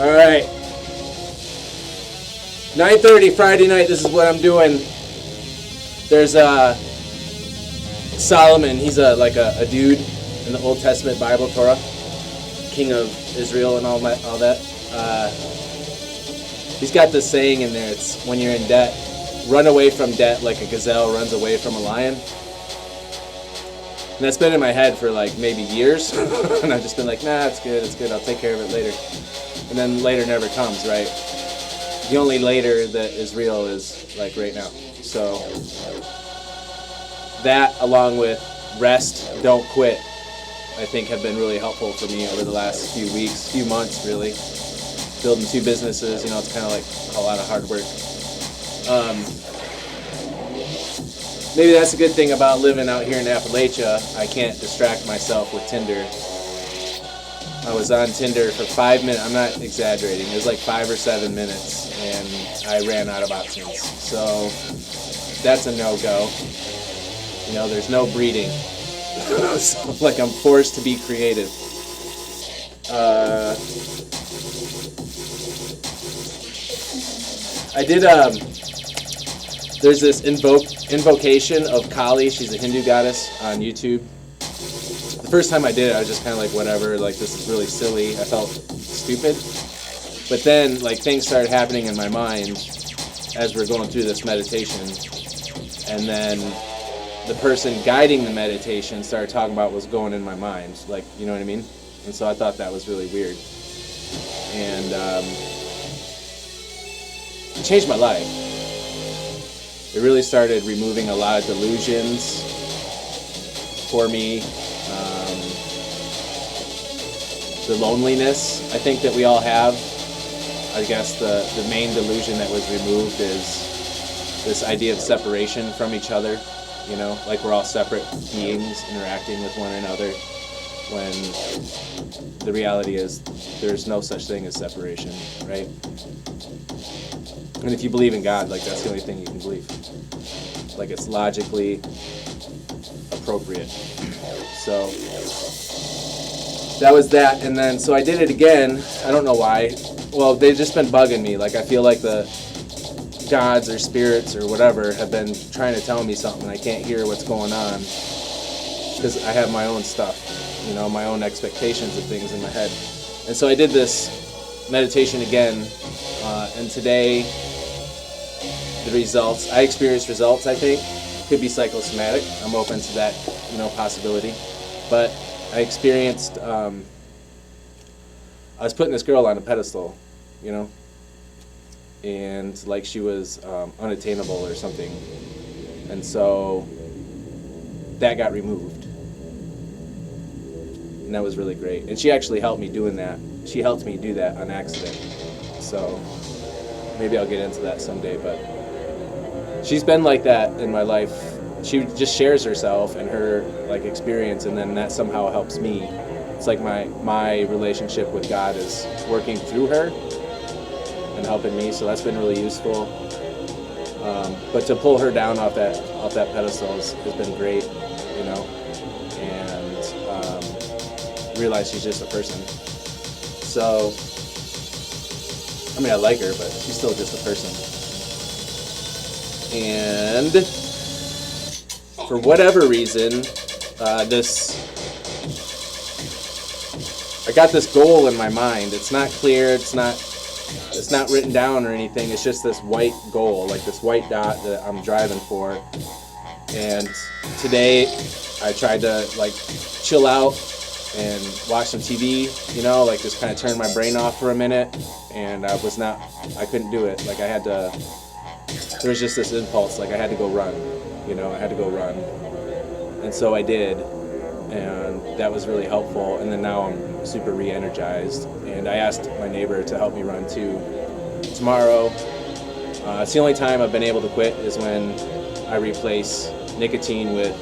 All right. 9:30 Friday night. This is what I'm doing. There's Solomon. He's a dude in the Old Testament Bible, Torah, king of Israel and all that. He's got this saying in there. It's when you're in debt, run away from debt like a gazelle runs away from a lion. And that's been in my head for like maybe years. And I've just been like, nah, it's good, I'll take care of it later. And then later never comes, right? The only later that is real is like right now. So that, along with rest, don't quit, I think have been really helpful for me over the last few weeks, few months really. Building 2 businesses, it's kind of like a lot of hard work. Maybe that's a good thing about living out here in Appalachia. I can't distract myself with Tinder. I was on Tinder for 5 minutes. I'm not exaggerating. It was like 5 or 7 minutes, and I ran out of options. So that's a no-go. There's no breeding. So, like, I'm forced to be creative. I did, there's this invocation of Kali. She's a Hindu goddess on YouTube. The first time I did it, I was just kind of like, whatever, like, this is really silly. I felt stupid. But then, like, things started happening in my mind as we're going through this meditation. And then the person guiding the meditation started talking about what's going in my mind. Like, you know what I mean? And so I thought that was really weird. And it changed my life. It really started removing a lot of delusions for me. The loneliness, I think, that we all have. I guess the main delusion that was removed is this idea of separation from each other. Like we're all separate beings interacting with one another, when the reality is there's no such thing as separation, right? And if you believe in God, like, that's the only thing you can believe. Like, it's logically appropriate. So that was that. And then, so I did it again. I don't know why. Well, they've just been bugging me. Like, I feel like the gods or spirits or whatever have been trying to tell me something. I can't hear what's going on because I have my own stuff, my own expectations of things in my head. And so I did this meditation again, and today the results, I experienced results, I think. Could be psychosomatic. I'm open to that, possibility. But I experienced, I was putting this girl on a pedestal, and like she was unattainable or something. And so that got removed. And that was really great. And she actually helped me doing that. She helped me do that on accident. So maybe I'll get into that someday, but she's been like that in my life. She just shares herself and her like experience, and then that somehow helps me. It's like my relationship with God is working through her and helping me, so that's been really useful. But to pull her down off that pedestal has been great, and realize she's just a person. So, I mean, I like her, but she's still just a person. And for whatever reason, I got this goal in my mind. It's not clear. It's not written down or anything. It's just this white goal, like this white dot that I'm driving for. And today, I tried to like chill out and watch some TV, like just kind of turn my brain off for a minute. And I couldn't do it. Like there was just this impulse, like I had to go run, I had to go run. And so I did, and that was really helpful. And then now I'm super re-energized. And I asked my neighbor to help me run too. Tomorrow, it's the only time I've been able to quit is when I replace nicotine with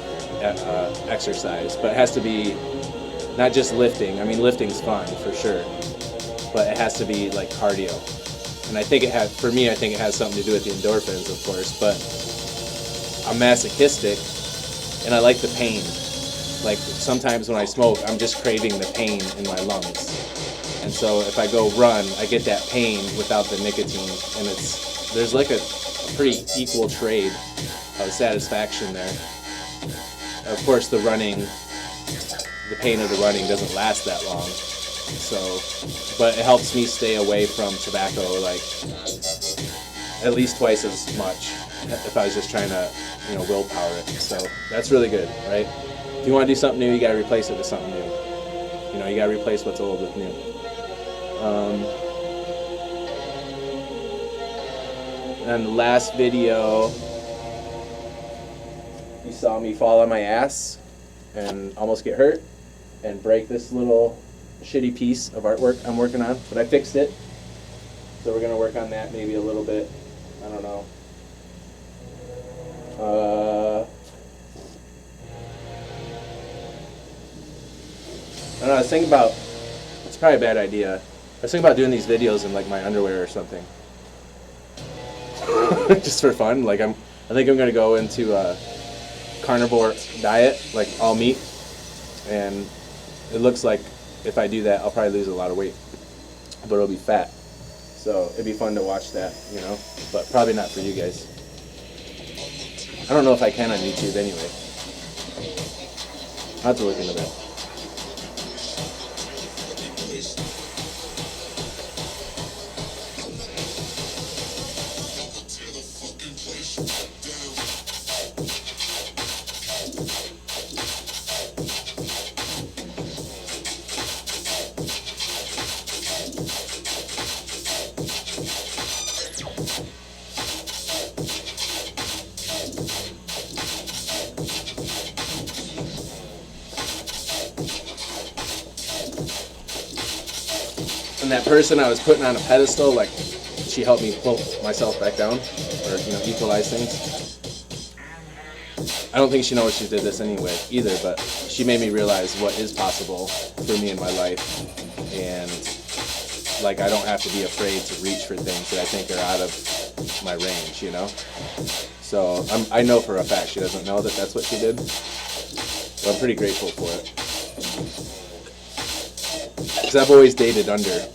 exercise. But it has to be not just lifting. I mean, lifting's fun for sure, but it has to be like cardio. And I think for me, I think it has something to do with the endorphins, of course, but I'm masochistic and I like the pain. Like sometimes when I smoke, I'm just craving the pain in my lungs. And And so if I go run, I get that pain without the nicotine, and there's like a pretty equal trade of satisfaction there. Of course, the pain of the running doesn't last that long. So, but it helps me stay away from tobacco like at least twice as much if I was just trying to, willpower it. So that's really good, right? If you want to do something new, you got to replace it with something new. You got to replace what's old with new. And the last video, you saw me fall on my ass and almost get hurt and break this little shitty piece of artwork I'm working on, but I fixed it. So we're gonna work on that maybe a little bit. I don't know. I was thinking about, it's probably a bad idea. I was thinking about doing these videos in like my underwear or something. Just for fun. I think I'm gonna go into a carnivore diet, like all meat, and it looks like if I do that, I'll probably lose a lot of weight, but it'll be fat. So it'd be fun to watch that, but probably not for you guys. I don't know if I can on YouTube anyway. I'll have to look into that. And that person I was putting on a pedestal, she helped me pull myself back down, or equalize things. I don't think she knows she did this anyway either, but she made me realize what is possible for me in my life, and I don't have to be afraid to reach for things that I think are out of my range, So I know for a fact she doesn't know that that's what she did, but I'm pretty grateful for it. Because I've always dated under,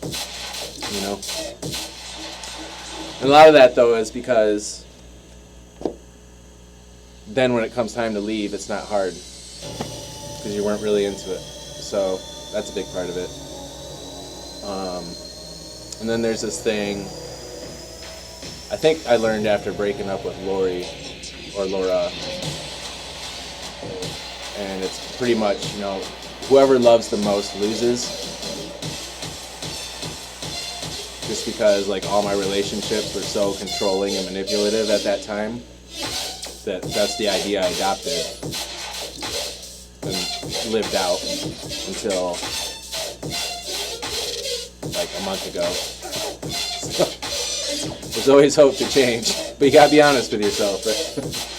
And a lot of that, though, is because then when it comes time to leave, it's not hard. Because you weren't really into it. So that's a big part of it. And then there's this thing, I think I learned after breaking up with Lori, or Laura, and it's pretty much, whoever loves the most loses. Just because all my relationships were so controlling and manipulative at that time, that's the idea I adopted and lived out until a month ago. So, there's always hope to change, but you gotta be honest with yourself, right?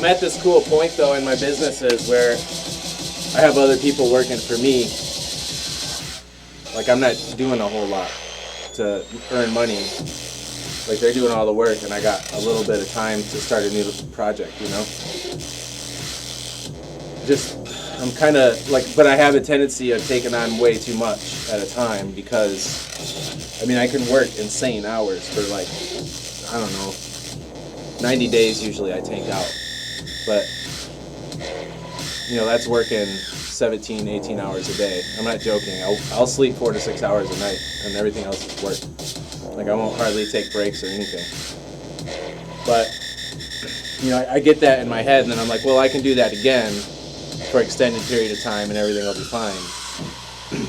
I'm at this cool point though in my businesses where I have other people working for me. Like I'm not doing a whole lot to earn money. Like they're doing all the work and I got a little bit of time to start a new project, you know? Just, I'm kind of like, but I have a tendency of taking on way too much at a time because, I mean, I can work insane hours for like, I don't know, 90 days usually I tank out. But, you know, that's working 17, 18 hours a day. I'm not joking. I'll sleep 4 to 6 hours a night and everything else is work. Like I won't hardly take breaks or anything. But, you know, I get that in my head and then I'm like, well, I can do that again for an extended period of time and everything will be fine.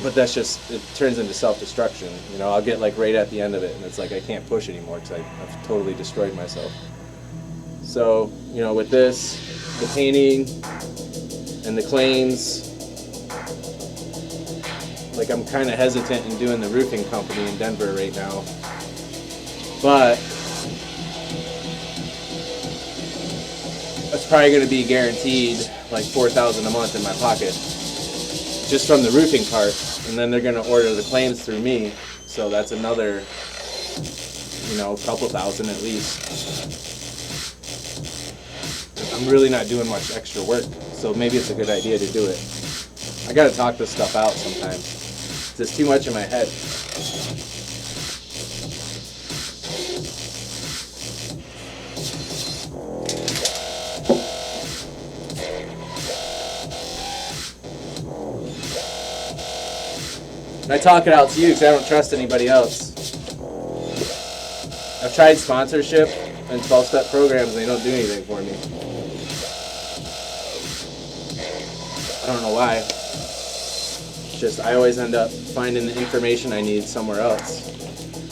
But that's just, it turns into self-destruction. You know, I'll get like right at the end of it and it's like I can't push anymore because I've totally destroyed myself. So, you know, with this, the painting and the claims, like I'm kind of hesitant in doing the roofing company in Denver right now. But it's probably going to be guaranteed like $4,000 a month in my pocket just from the roofing part, and then they're going to order the claims through me, so that's another, you know, couple thousand at least. I'm really not doing much extra work, so maybe it's a good idea to do it. I got to talk this stuff out sometimes. It's just too much in my head. And I talk it out to you because I don't trust anybody else. I've tried sponsorship and 12-step programs and they don't do anything for me. I don't know why. It's just I always end up finding the information I need somewhere else.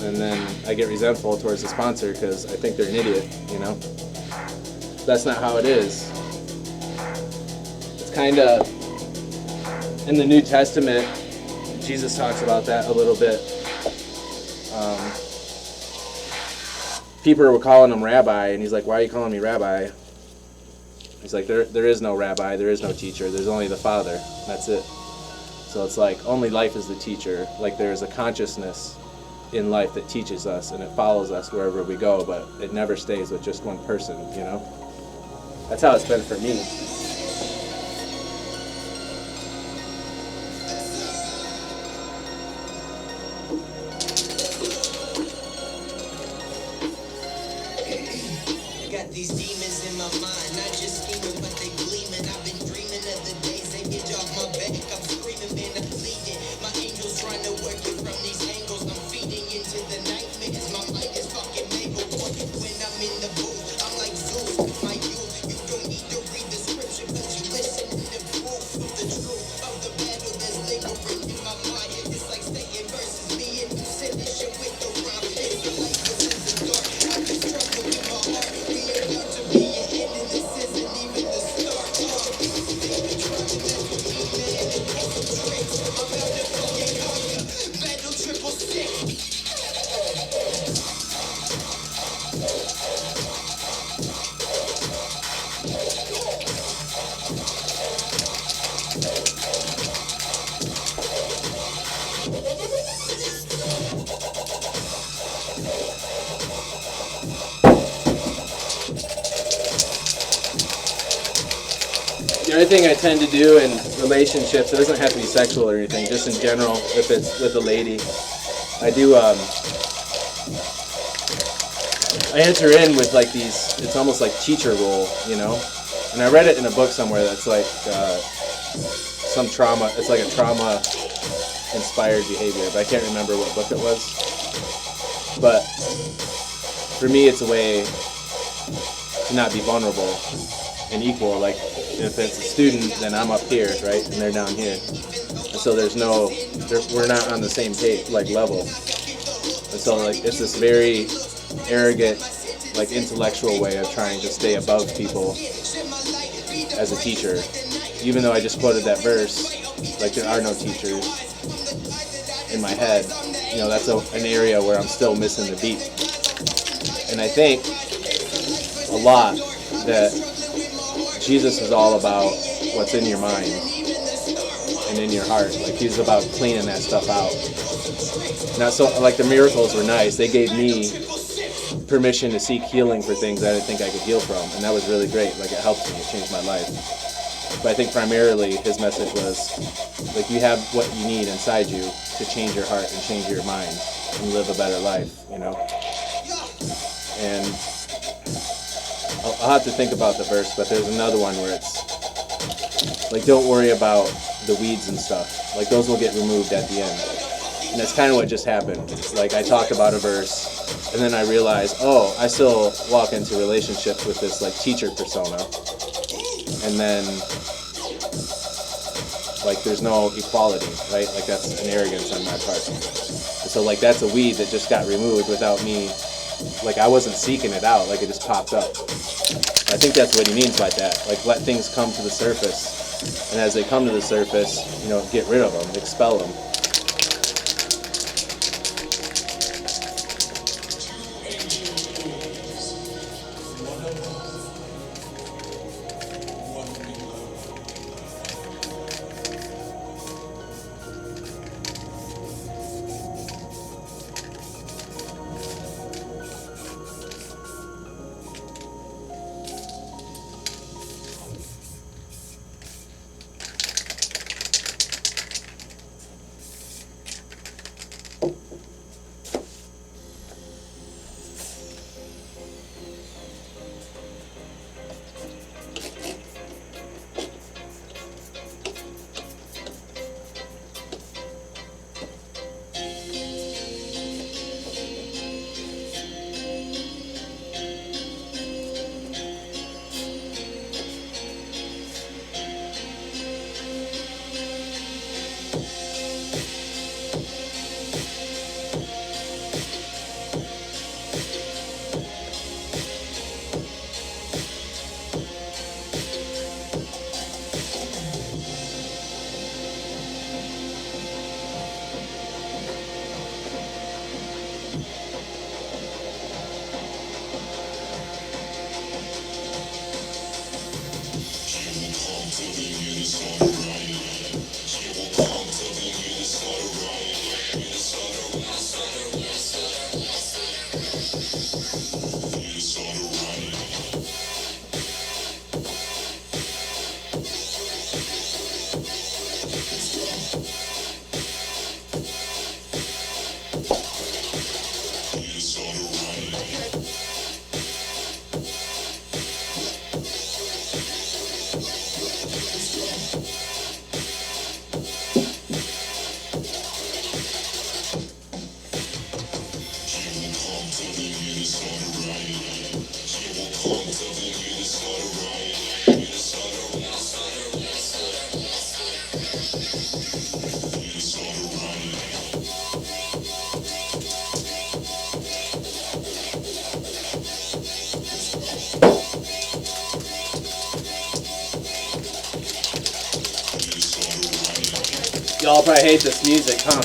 And then I get resentful towards the sponsor because I think they're an idiot, you know? That's not how it is. It's kind of, in the New Testament, Jesus talks about that a little bit. People were calling him rabbi, and he's like, why are you calling me rabbi? He's like, there is no rabbi, there is no teacher, there's only the Father. That's it. So it's like, only life is the teacher. Like there's a consciousness in life that teaches us, and it follows us wherever we go, but it never stays with just one person, you know? That's how it's been for me. These demons in my mind, not just scheming, but they gleaming. I've been dreaming of the days they get off my back. I'm screaming, man, I'm bleeding. My angels trying to work it from these angles. I'm feeding into the nightmares. My mind is fucking mangled. When I'm in the booth, I'm like Zeus. My youth, you don't need to read the scripture, but you listen to the proof of the truth of the battle that's lingering in my mind. It's like Satan versus me, and you said this shit with the rhyme. It's the light that is the dark. I can struggle with my heart. The other thing I tend to do in relationships, it doesn't have to be sexual or anything, just in general, if it's with a lady, I do, I enter in with like these, it's almost like teacher role, you know? And I read it in a book somewhere that's like some trauma, it's like a trauma-inspired behavior, but I can't remember what book it was. But for me, it's a way to not be vulnerable and equal. Like if it's a student, then I'm up here, right, and they're down here. And so we're not on the same page, like level. And so like it's this very arrogant, like intellectual way of trying to stay above people as a teacher. Even though I just quoted that verse, like there are no teachers in my head, you know, that's an area where I'm still missing the beat. And I think a lot that Jesus is all about what's in your mind and in your heart. Like he's about cleaning that stuff out. Now, so like the miracles were nice. They gave me permission to seek healing for things I didn't think I could heal from, and that was really great. Like it helped me. It changed my life. But I think primarily his message was like you have what you need inside you to change your heart and change your mind and live a better life. You know. And I'll have to think about the verse, but there's another one where it's like, don't worry about the weeds and stuff. Like those will get removed at the end. And that's kind of what just happened. Like I talked about a verse, and then I realized, oh, I still walk into relationships with this like teacher persona, and then like there's no equality, right? Like that's an arrogance on my part. And so like that's a weed that just got removed without me. Like I wasn't seeking it out. Like it just popped up. I think that's what he means by that. Like let things come to the surface, and as they come to the surface, you know, get rid of them, expel them. Y'all probably hate this music, huh?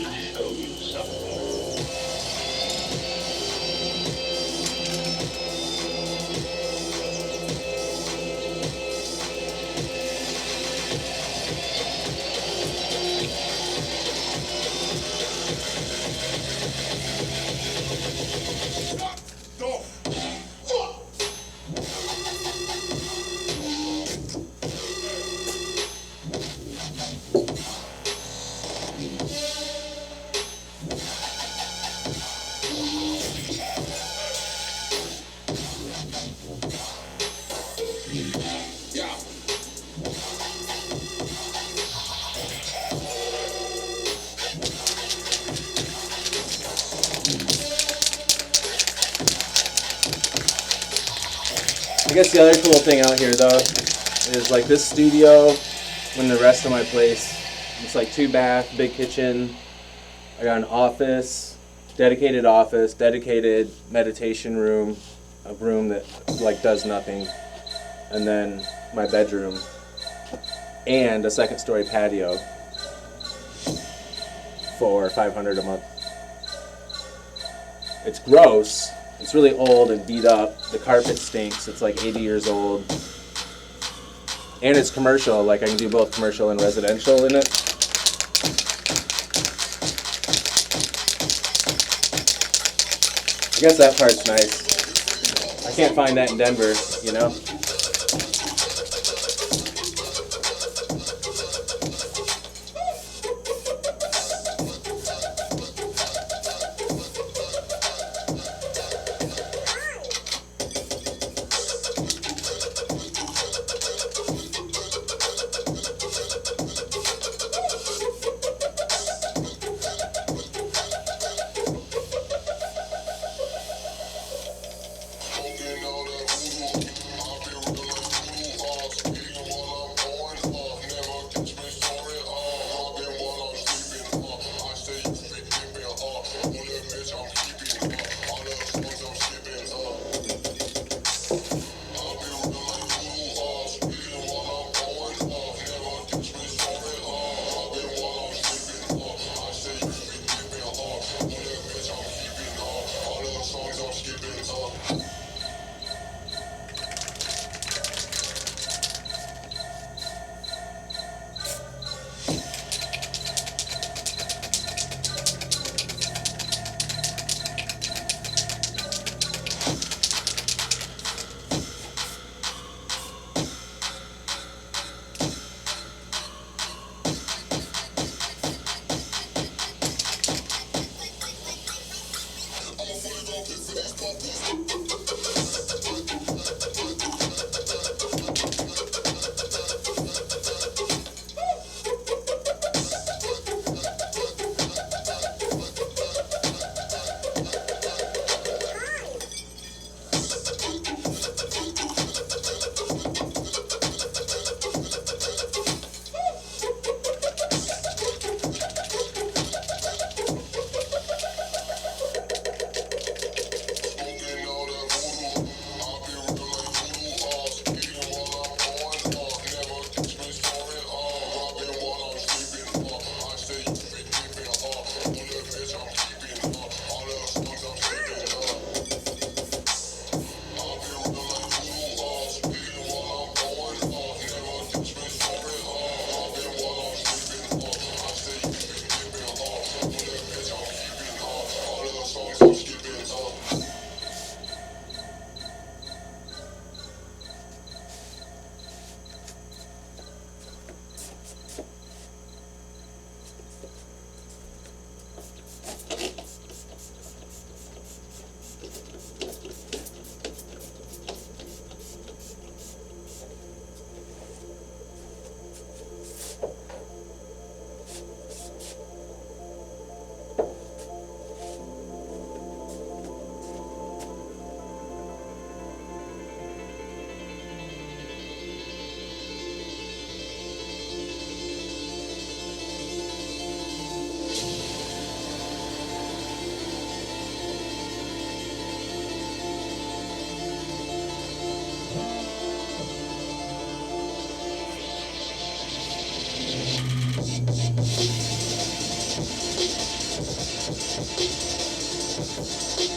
show you something. I guess the other cool thing out here though is like this studio and the rest of my place. It's like 2 bath, big kitchen. I got an office, dedicated meditation room, a room that like does nothing, and then my bedroom and a 2nd story patio for $500 a month. It's gross. It's really old and beat up. The carpet stinks. It's like 80 years old. And it's commercial. Like I can do both commercial and residential in it. I guess that part's nice. I can't find that in Denver, you know?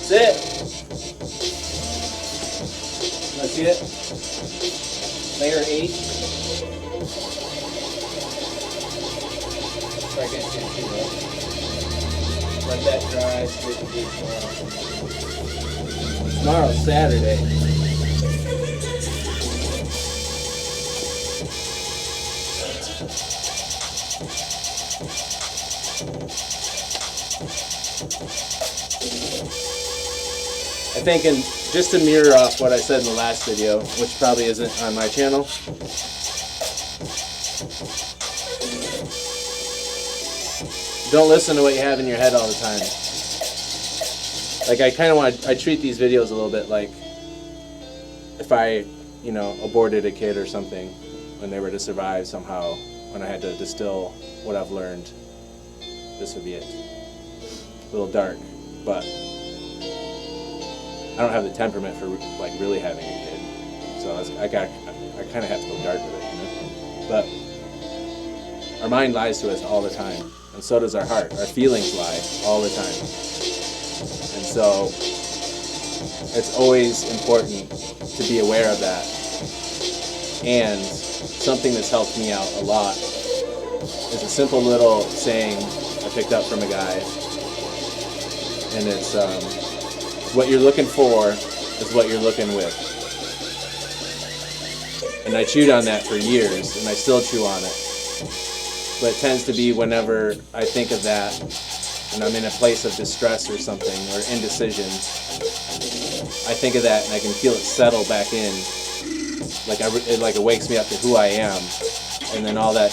That's it. Let's see it. Layer 8. So I can't see it too well. Let that dry. Straight to gauge tomorrow. Tomorrow's Saturday. I think, and just to mirror off what I said in the last video, which probably isn't on my channel, don't listen to what you have in your head all the time. Like, I kind of I treat these videos a little bit like if I, you know, aborted a kid or something when they were to survive somehow, when I had to distill what I've learned, this would be it. A little dark, but I don't have the temperament for like really having a kid, so I kind of have to go dark with it, you know. But our mind lies to us all the time, and so does our heart. Our feelings lie all the time, and so it's always important to be aware of that. And something that's helped me out a lot is a simple little saying I picked up from a guy, and it's what you're looking for is what you're looking with. And I chewed on that for years, and I still chew on it. But it tends to be whenever I think of that, and I'm in a place of distress or something, or indecision, I think of that and I can feel it settle back in. Like it wakes me up to who I am, and then all that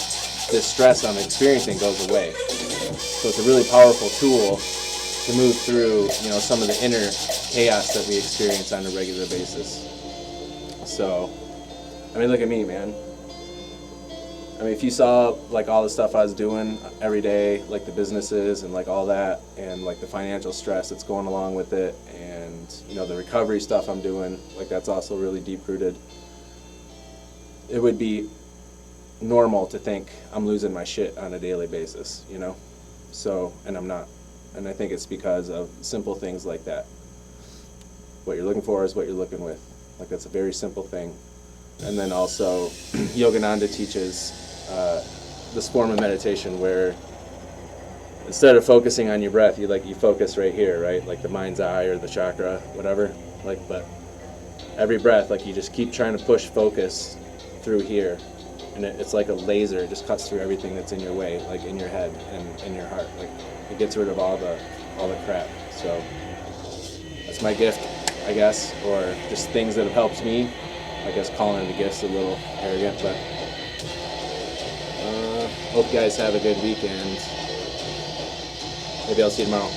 distress I'm experiencing goes away. So it's a really powerful tool to move through, you know, some of the inner chaos that we experience on a regular basis. So, I mean, look at me, man. I mean, if you saw like all the stuff I was doing every day, like the businesses and like all that, and like the financial stress that's going along with it, and you know, the recovery stuff I'm doing, like that's also really deep rooted. It would be normal to think I'm losing my shit on a daily basis, you know? So, and I'm not. And I think it's because of simple things like that. What you're looking for is what you're looking with. Like, that's a very simple thing. And then also, Yogananda teaches this form of meditation where instead of focusing on your breath, you focus right here, right? Like the mind's eye or the chakra, whatever. Like, but every breath, like you just keep trying to push focus through here. And it's like a laser. It just cuts through everything that's in your way, like in your head and in your heart. Like, it gets rid of all the crap. So that's my gift, I guess, or just things that have helped me. I guess calling it a gift's a little arrogant, but hope you guys have a good weekend. Maybe I'll see you tomorrow.